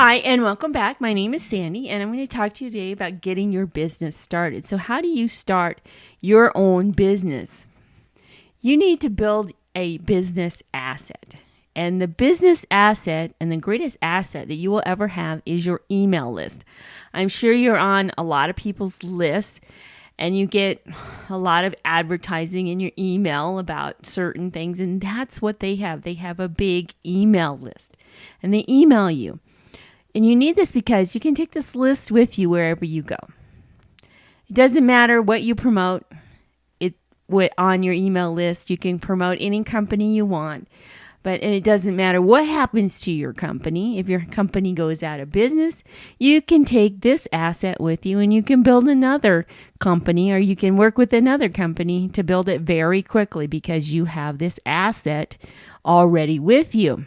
Hi, and welcome back. My name is Sandy, and I'm going to talk to you today about getting your business started. So, how do you start your own business? You need to build a business asset. And the business asset and the greatest asset that you will ever have is your email list. I'm sure you're on a lot of people's lists and you get a lot of advertising in your email about certain things, and that's what they have. They have a big email list and they email you. And you need this because you can take this list with you wherever you go. It doesn't matter what you promote on your email list. You can promote any company you want, and it doesn't matter what happens to your company. If your company goes out of business, you can take this asset with you and you can build another company, or you can work with another company to build it very quickly because you have this asset already with you.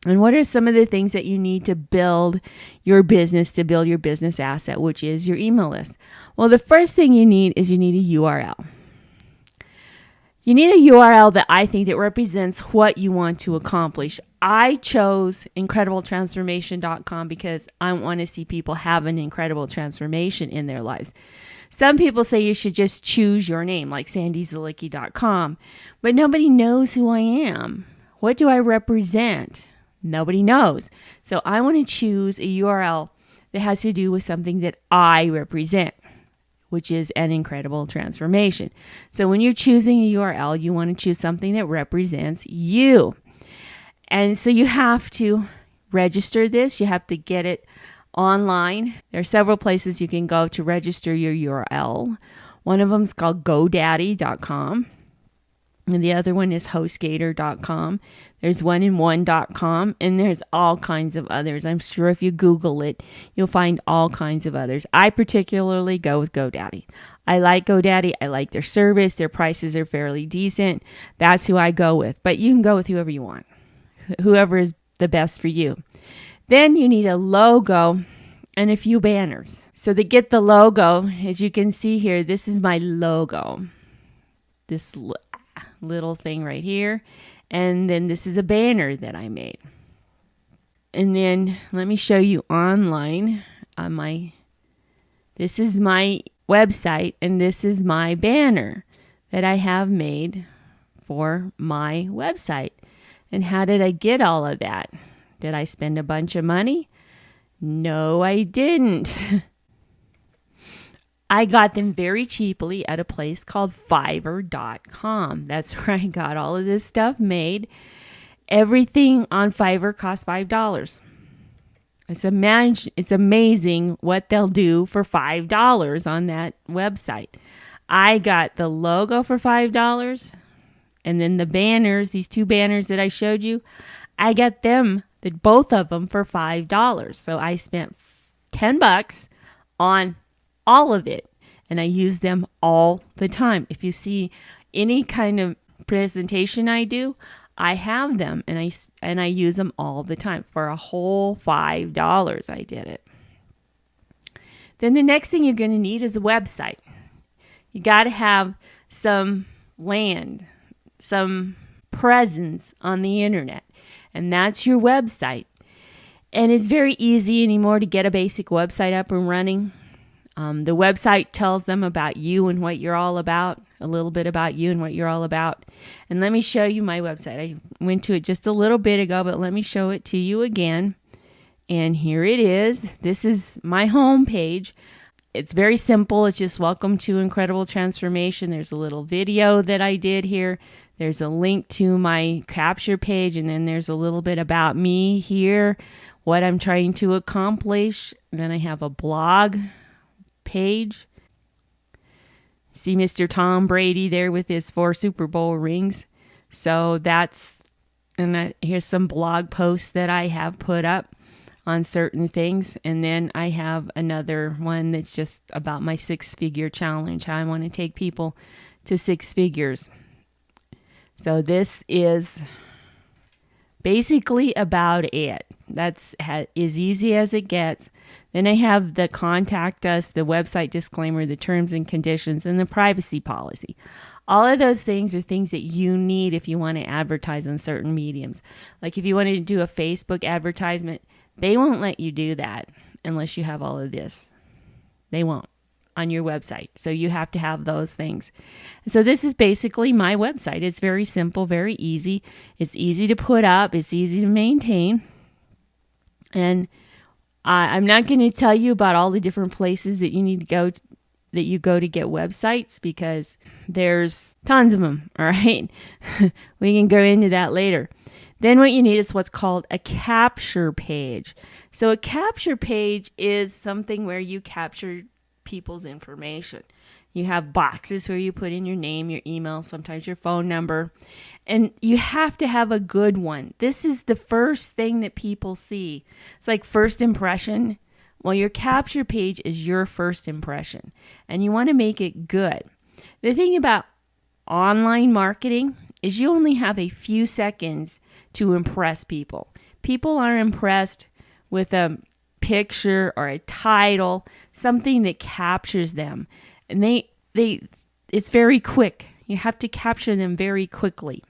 And what are some of the things that you need to build your business asset, which is your email list? Well, the first thing you need is you need a URL. You need a URL that I think that represents what you want to accomplish. I chose incredibletransformation.com because I want to see people have an incredible transformation in their lives. Some people say you should just choose your name, like sandyzalicki.com, but nobody knows who I am. What do I represent? Nobody knows. So I want to choose a URL that has to do with something that I represent, which is an incredible transformation. So when you're choosing a URL, you want to choose something that represents you. And so you have to register this. You have to get it online. There are several places you can go to register your URL. One of them is called GoDaddy.com. And the other one is HostGator.com. There's one-in-one.com, and there's all kinds of others. I'm sure if you Google it, you'll find all kinds of others. I particularly go with GoDaddy. I like GoDaddy. I like their service. Their prices are fairly decent. That's who I go with. But you can go with whoever you want, whoever is the best for you. Then you need a logo and a few banners. So to get the logo, as you can see here, this is my logo. This little thing right here, and then this is a banner that I made. And then let me show you online on this is my website, and this is my banner that I have made for my website. And how did I get all of that? Did I spend a bunch of money? No, I didn't. I got them very cheaply at a place called Fiverr.com. That's where I got all of this stuff made. Everything on Fiverr costs $5. It's amazing what they'll do for $5 on that website. I got the logo for $5, and then the banners, these two banners that I showed you, I got them, both of them, for $5. So I spent $10 on all of it, and I use them all the time. If you see any kind of presentation I do, I have them, and I use them all the time. For a whole $5 I did it. Then the next thing you're going to need is a website. You got to have some land, some presence on the internet, and that's your website. And it's very easy anymore to get a basic website up and running. The website tells them about you and what you're all about, a little bit about you and what you're all about. And let me show you my website. I went to it just a little bit ago, but let me show it to you again. And here it is. This is my home page. It's very simple. It's just welcome to Incredible Transformation. There's a little video that I did here. There's a link to my capture page, and then there's a little bit about me here, what I'm trying to accomplish. And then I have a blog page. See Mr. Tom Brady there with his 4 Super Bowl rings. So here's some blog posts that I have put up on certain things. And then I have another one that's just about my 6-figure challenge, how I want to take people to 6 figures. So this is basically about it. That's as easy as it gets. Then I have the contact us, the website disclaimer, the terms and conditions, and the privacy policy. All of those things are things that you need if you want to advertise on certain mediums. Like if you wanted to do a Facebook advertisement, They won't let you do that unless you have all of this. They won't on your website. So you have to have those things. So this is basically my website. It's very simple, very easy. It's easy to put up. It's easy to maintain. And I'm not going to tell you about all the different places that you need to go that you go to get websites, because there's tons of them. All right. We can go into that later. Then what you need is what's called a capture page. So a capture page is something where you capture people's information. You have boxes where you put in your name, your email, sometimes your phone number, and you have to have a good one. This is the first thing that people see. It's like first impression. Well, your capture page is your first impression, and you want to make it good. The thing about online marketing is you only have a few seconds to impress people. People are impressed with a picture or a title, something that captures them. And it's very quick. You have to capture them very quickly.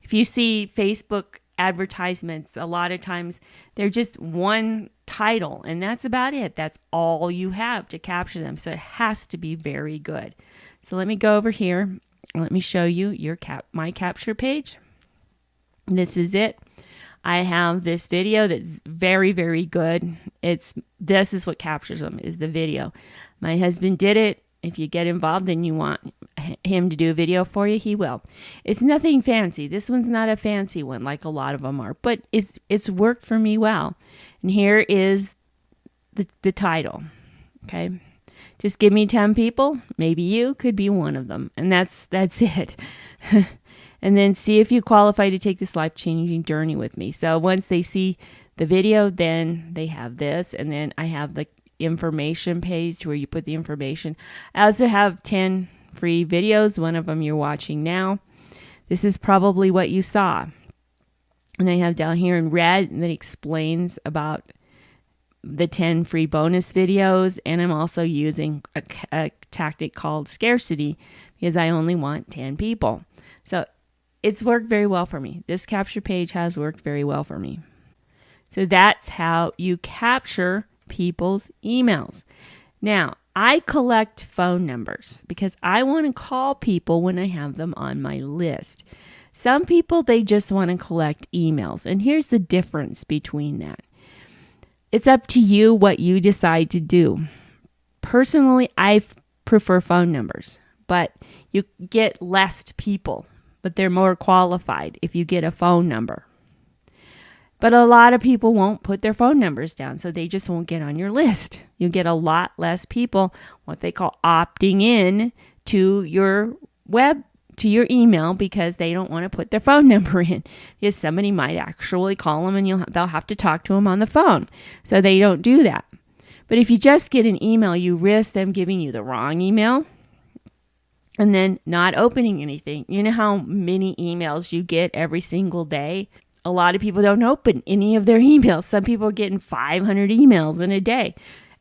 If you see Facebook advertisements, a lot of times they're just one title, and that's about it. That's all you have to capture them. So it has to be very good. So let me go over here. Let me show you my capture page. This is it. I have this video that's very, very good. This is what captures them, is the video. My husband did it. If you get involved and you want him to do a video for you, he will. It's nothing fancy. This one's not a fancy one like a lot of them are, but it's worked for me well. And here is the title. Okay. Just give me 10 people. Maybe you could be one of them. And that's it. And then see if you qualify to take this life-changing journey with me. So once they see the video, then they have this. And then I have the information page where you put the information. I also have 10 free videos. One of them you're watching now. This is probably what you saw. And I have down here in red that explains about the 10 free bonus videos. And I'm also using a tactic called scarcity, because I only want 10 people. So it's worked very well for me. This capture page has worked very well for me. So that's how you capture people's emails. Now, I collect phone numbers because I want to call people when I have them on my list. Some people, they just want to collect emails. And here's the difference between that. It's up to you what you decide to do. Personally, I prefer phone numbers, but you get less people, but they're more qualified if you get a phone number. But a lot of people won't put their phone numbers down, so they just won't get on your list. You get a lot less people, what they call opting in to your email, because they don't want to put their phone number in. Because somebody might actually call them and they'll have to talk to them on the phone. So they don't do that. But if you just get an email, you risk them giving you the wrong email and then not opening anything. You know how many emails you get every single day? A lot of people don't open any of their emails. Some people are getting 500 emails in a day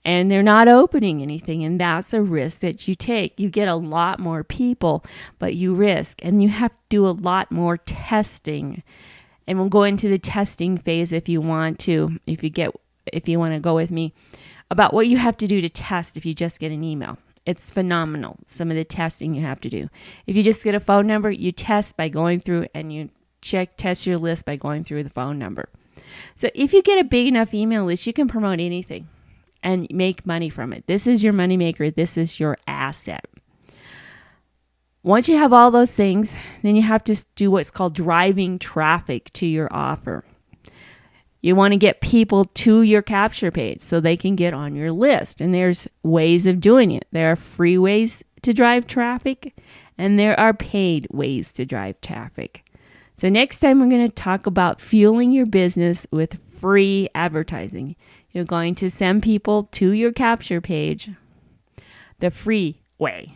and they're not opening anything. And that's a risk that you take. You get a lot more people, but you risk, and you have to do a lot more testing. And we'll go into the testing phase if you want to, if you want to go with me, about what you have to do to test if you just get an email. It's phenomenal, some of the testing you have to do. If you just get a phone number, you test by going through and you test your list by going through the phone number. So if you get a big enough email list, you can promote anything and make money from it. This is your money maker. This is your asset. Once you have all those things, then you have to do what's called driving traffic to your offer. You want to get people to your capture page so they can get on your list. And there's ways of doing it. There are free ways to drive traffic, and there are paid ways to drive traffic. So next time we're going to talk about fueling your business with free advertising. You're going to send people to your capture page the free way.